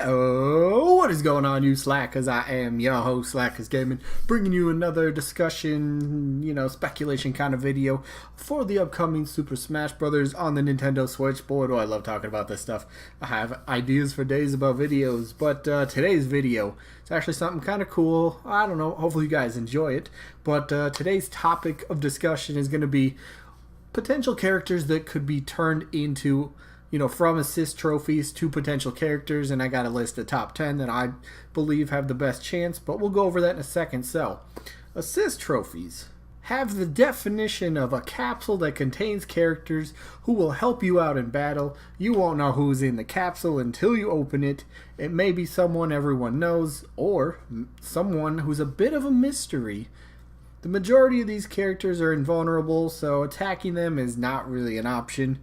Yo, what is going on, you Slackers? I am your host, Slackerz Gaming, bringing you another discussion, speculation kind of video for the upcoming Super Smash Bros. On the Nintendo Switch. Boy, do I love talking about this stuff. I have ideas for days about videos, but today's video is actually something kind of cool. I don't know, hopefully you guys enjoy it, but today's topic of discussion is going to be potential characters that could be turned into from assist trophies to potential characters, and I got a list of top 10 that I believe have the best chance, but we'll go over that in a second. So, assist trophies have the definition of a capsule that contains characters who will help you out in battle. You won't know who's in the capsule until you open it. It may be someone everyone knows, or someone who's a bit of a mystery. The majority of these characters are invulnerable, so attacking them is not really an option.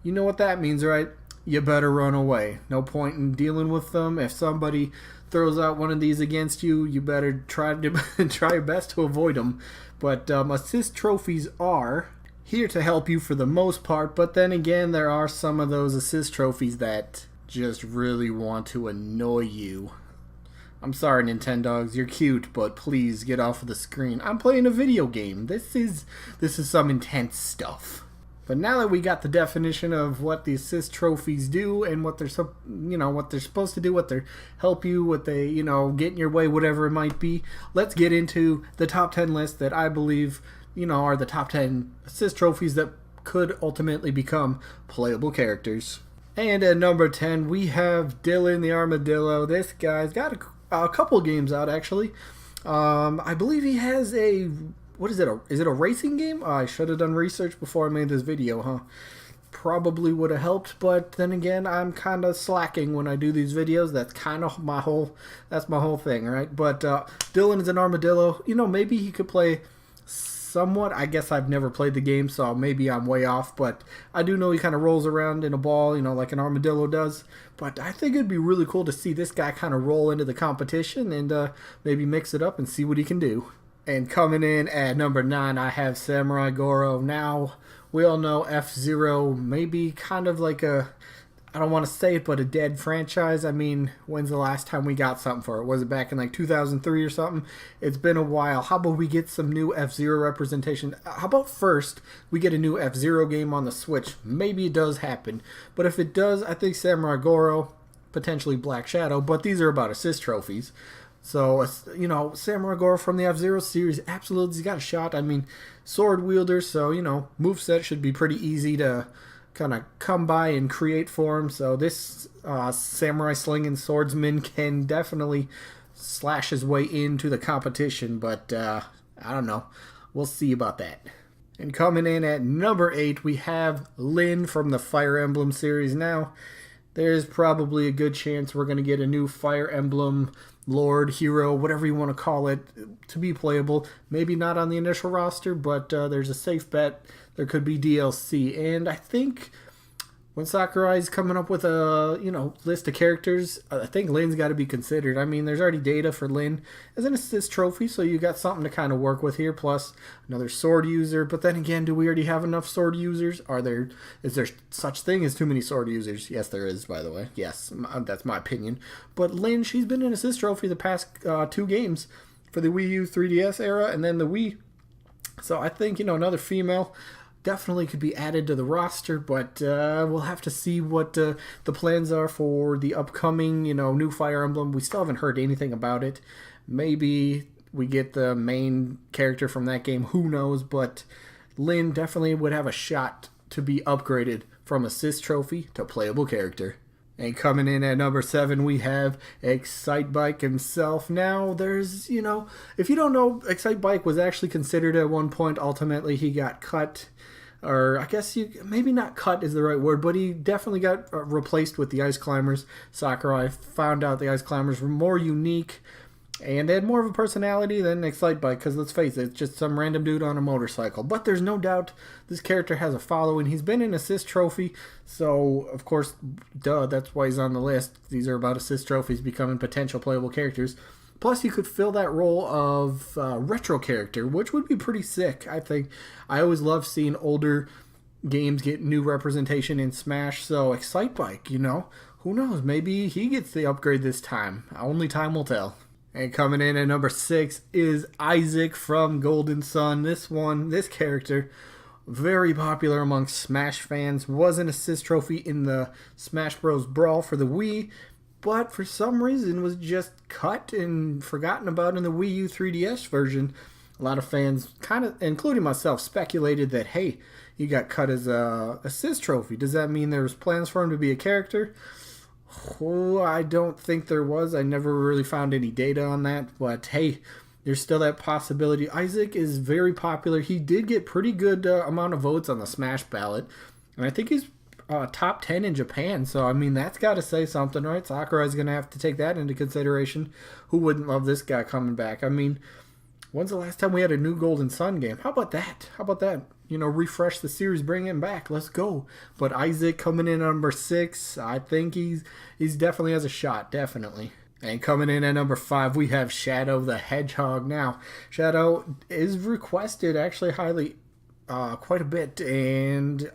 You know what that means, right? You better run away. No point in dealing with them. If somebody throws out one of these against you, you better try your best to avoid them. But assist trophies are here to help you for the most part, but then again, there are some of those assist trophies that just really want to annoy you. I'm sorry, Nintendogs, you're cute, but please get off of the screen. I'm playing a video game. This is some intense stuff. But now that we got the definition of what the assist trophies do and what they're what they're supposed to do, what they help you, what they get in your way, whatever it might be, let's get into the top 10 list that I believe are the top 10 assist trophies that could ultimately become playable characters. And at number 10 we have Dylan the Armadillo. This guy's got a couple games out actually. I believe he has a what is it? Is it a racing game? I should have done research before I made this video, huh? Probably would have helped, but then again, I'm kind of slacking when I do these videos. That's kind of my whole thing, right? But Dylan is an armadillo. Maybe he could play somewhat. I guess I've never played the game, so maybe I'm way off, but I do know he kind of rolls around in a ball, like an armadillo does. But I think it'd be really cool to see this guy kind of roll into the competition and maybe mix it up and see what he can do. And coming in at number 9, I have Samurai Goroh. Now, we all know F-Zero may be kind of like I don't want to say it, but a dead franchise. I mean, when's the last time we got something for it? Was it back in like 2003 or something? It's been a while. How about we get some new F-Zero representation? How about first we get a new F-Zero game on the Switch? Maybe it does happen. But if it does, I think Samurai Goroh, potentially Black Shadow, but these are about assist trophies. So, Samurai Goroh from the F-Zero series, absolutely, he's got a shot. I mean, sword wielder, so, moveset should be pretty easy to kind of come by and create for him. So this samurai slinging swordsman can definitely slash his way into the competition, but I don't know. We'll see about that. And coming in at number 8, we have Lyn from the Fire Emblem series. Now, there's probably a good chance we're going to get a new Fire Emblem Lord, hero, whatever you want to call it, to be playable. Maybe not on the initial roster, but there's a safe bet there could be DLC. And I think when Sakurai is coming up with a list of characters, I think Lyn's got to be considered. I mean, there's already data for Lyn as an assist trophy, so you got something to kind of work with here. Plus another sword user. But then again, do we already have enough sword users? Is there such thing as too many sword users? Yes, there is, by the way. Yes, that's my opinion. But Lyn, she's been an assist trophy the past 2 games for the Wii U 3DS era and then the Wii. So I think another female definitely could be added to the roster, but we'll have to see what the plans are for the upcoming, new Fire Emblem. We still haven't heard anything about it. Maybe we get the main character from that game, who knows, but Lyn definitely would have a shot to be upgraded from assist trophy to playable character. And coming in at number 7, we have Excitebike himself. Now, there's, if you don't know, Excitebike was actually considered at one point. Ultimately, he got cut. Or I guess maybe not cut is the right word, but he definitely got replaced with the Ice Climbers. Sakurai found out the Ice Climbers were more unique, and they had more of a personality than Excitebike, because let's face it, it's just some random dude on a motorcycle. But there's no doubt this character has a following. He's been an assist trophy, so of course, that's why he's on the list. These are about assist trophies becoming potential playable characters. Plus, you could fill that role of retro character, which would be pretty sick, I think. I always love seeing older games get new representation in Smash, so Excitebike, who knows? Maybe he gets the upgrade this time. Only time will tell. And coming in at number 6 is Isaac from Golden Sun. This character, very popular among Smash fans, was an assist trophy in the Smash Bros. Brawl for the Wii, but for some reason was just cut and forgotten about in the Wii U 3DS version. A lot of fans, kind of, including myself, speculated that, hey, he got cut as a assist trophy. Does that mean there was plans for him to be a character? Oh, I don't think there was. I never really found any data on that. But hey, there's still that possibility. Isaac is very popular. He did get pretty good amount of votes on the Smash ballot. And I think he's top 10 in Japan. So, I mean, that's got to say something, right? Sakurai is going to have to take that into consideration. Who wouldn't love this guy coming back? I mean, when's the last time we had a new Golden Sun game? How about that? Refresh the series, bring him back. Let's go. But Isaac coming in at number 6, I think he's definitely has a shot, definitely. And coming in at number 5, we have Shadow the Hedgehog. Now, Shadow is requested actually highly, quite a bit, and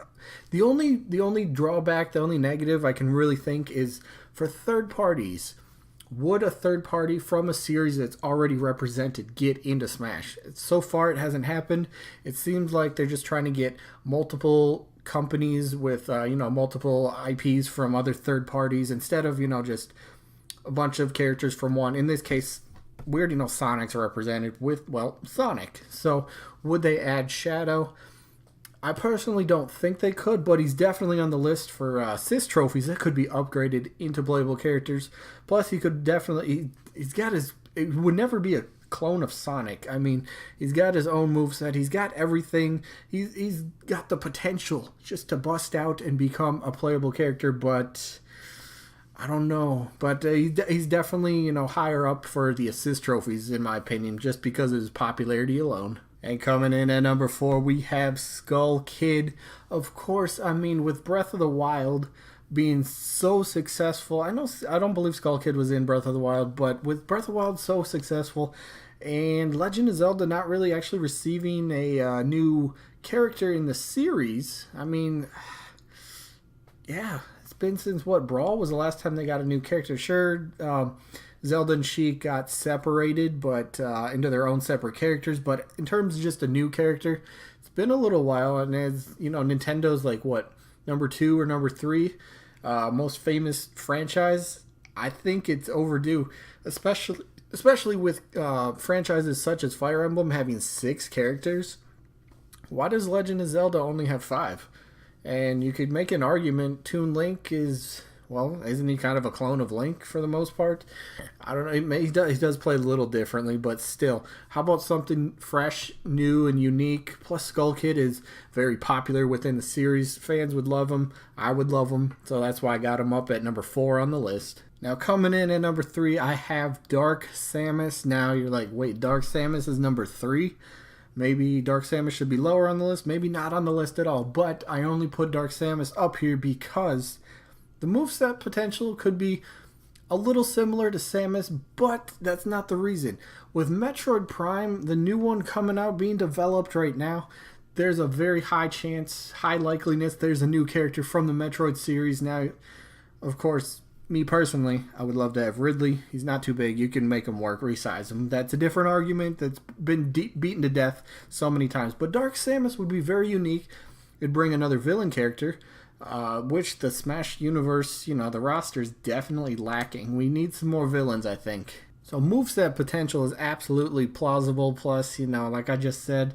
the only drawback, the only negative I can really think is for third parties. Would a third party from a series that's already represented get into Smash? So far, it hasn't happened. It seems like they're just trying to get multiple companies with, multiple IPs from other third parties instead of, just a bunch of characters from one. In this case, we already know Sonic's represented with, Sonic. So, would they add Shadow? I personally don't think they could, but he's definitely on the list for assist trophies that could be upgraded into playable characters. Plus, he could definitely... He's got his... It would never be a clone of Sonic. I mean, he's got his own moveset. He's got everything. He's got the potential just to bust out and become a playable character, but... I don't know. But he's definitely, higher up for the assist trophies, in my opinion, just because of his popularity alone. And coming in at number 4, we have Skull Kid. Of course, I mean, with Breath of the Wild being so successful, I don't believe Skull Kid was in Breath of the Wild, but with Breath of the Wild so successful, and Legend of Zelda not really actually receiving a new character in the series, I mean, yeah, it's been since Brawl was the last time they got a new character. Sure, Zelda and Sheik got separated, but into their own separate characters. But in terms of just a new character, it's been a little while. And as Nintendo's like number 2 or number 3 most famous franchise. I think it's overdue, especially with franchises such as Fire Emblem having 6 characters. Why does Legend of Zelda only have 5? And you could make an argument Toon Link is... Well, isn't he kind of a clone of Link for the most part? I don't know. He does play a little differently, but still. How about something fresh, new, and unique? Plus, Skull Kid is very popular within the series. Fans would love him. I would love him. So that's why I got him up at number 4 on the list. Now, coming in at number 3, I have Dark Samus. Now, you're like, wait, Dark Samus is number 3? Maybe Dark Samus should be lower on the list. Maybe not on the list at all. But I only put Dark Samus up here because... the moveset potential could be a little similar to Samus, but that's not the reason. With Metroid Prime, the new one coming out, being developed right now, there's a very high chance, high likeliness, there's a new character from the Metroid series. Now, of course, me personally, I would love to have Ridley. He's not too big. You can make him work, resize him. That's a different argument that's been beaten to death so many times. But Dark Samus would be very unique. It'd bring another villain character. Which the Smash universe, the roster is definitely lacking. We need some more villains, I think. So moveset potential is absolutely plausible. Plus, like I just said,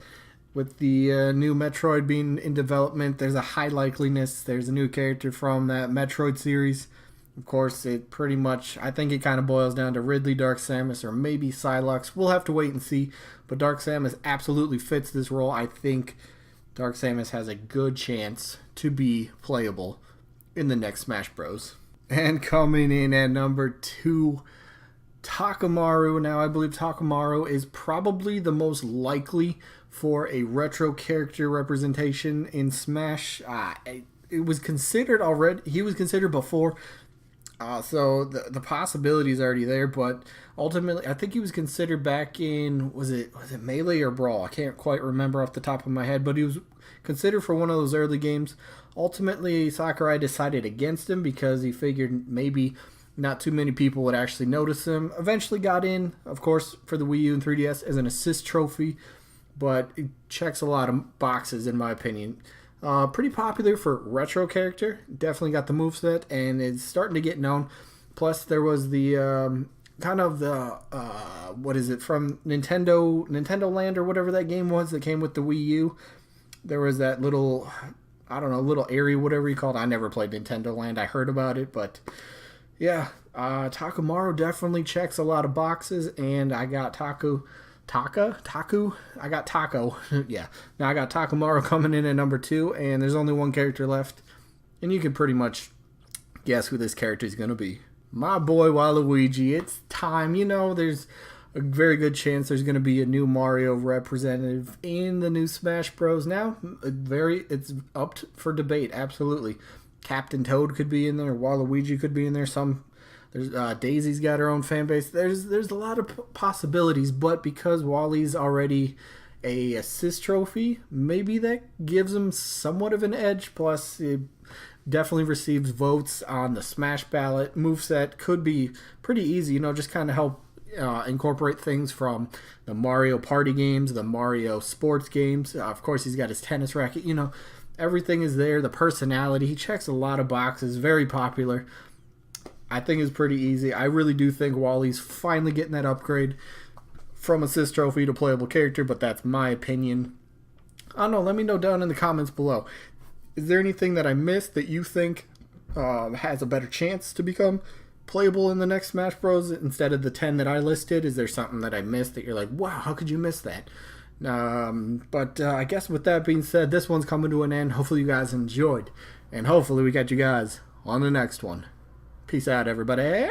with the new Metroid being in development, there's a high likeliness there's a new character from that Metroid series. Of course, it pretty much, I think it kind of boils down to Ridley, Dark Samus, or maybe Psylocke. We'll have to wait and see. But Dark Samus absolutely fits this role. I think Dark Samus has a good chance to be playable in the next Smash Bros. And coming in at number 2, Takamaru. Now, I believe Takamaru is probably the most likely for a retro character representation in Smash. It was considered already. He was considered before. So the possibility is already there, but ultimately, I think he was considered back in, was it Melee or Brawl? I can't quite remember off the top of my head, but he was considered for one of those early games. Ultimately, Sakurai decided against him because he figured maybe not too many people would actually notice him. Eventually got in, of course, for the Wii U and 3DS as an assist trophy, but it checks a lot of boxes in my opinion. Pretty popular for retro character. Definitely got the moveset, and it's starting to get known. Plus, there was the kind of the what is it from Nintendo Land or whatever that game was that came with the Wii U. There was that little, I don't know, little area, whatever you call it. I never played Nintendo Land. I heard about it, but yeah, Takamaru definitely checks a lot of boxes, and I got Taku. I got Taco. Yeah. Now I got Takamaru coming in at number 2, and there's only one character left. And you can pretty much guess who this character is going to be. My boy Waluigi. It's time. You know, there's a very good chance there's going to be a new Mario representative in the new Smash Bros. Now. It's up for debate, absolutely. Captain Toad could be in there. Waluigi could be in there. There's Daisy's got her own fan base. There's a lot of possibilities, but because Wally's already a assist trophy, maybe that gives him somewhat of an edge. Plus, it definitely receives votes on the Smash ballot. Moveset could be pretty easy, you know, just kind of help incorporate things from the Mario Party games, the Mario sports games. Of course, he's got his tennis racket, you know. Everything is there. The personality, he checks a lot of boxes. Very popular. I think it's pretty easy. I really do think Wally's finally getting that upgrade from assist trophy to playable character, but that's my opinion. I don't know. Let me know down in the comments below. Is there anything that I missed that you think has a better chance to become playable in the next Smash Bros. Instead of the 10 that I listed? Is there something that I missed that you're like, wow, how could you miss that? But I guess with that being said, this one's coming to an end. Hopefully you guys enjoyed, and hopefully we got you guys on the next one. Peace out, everybody.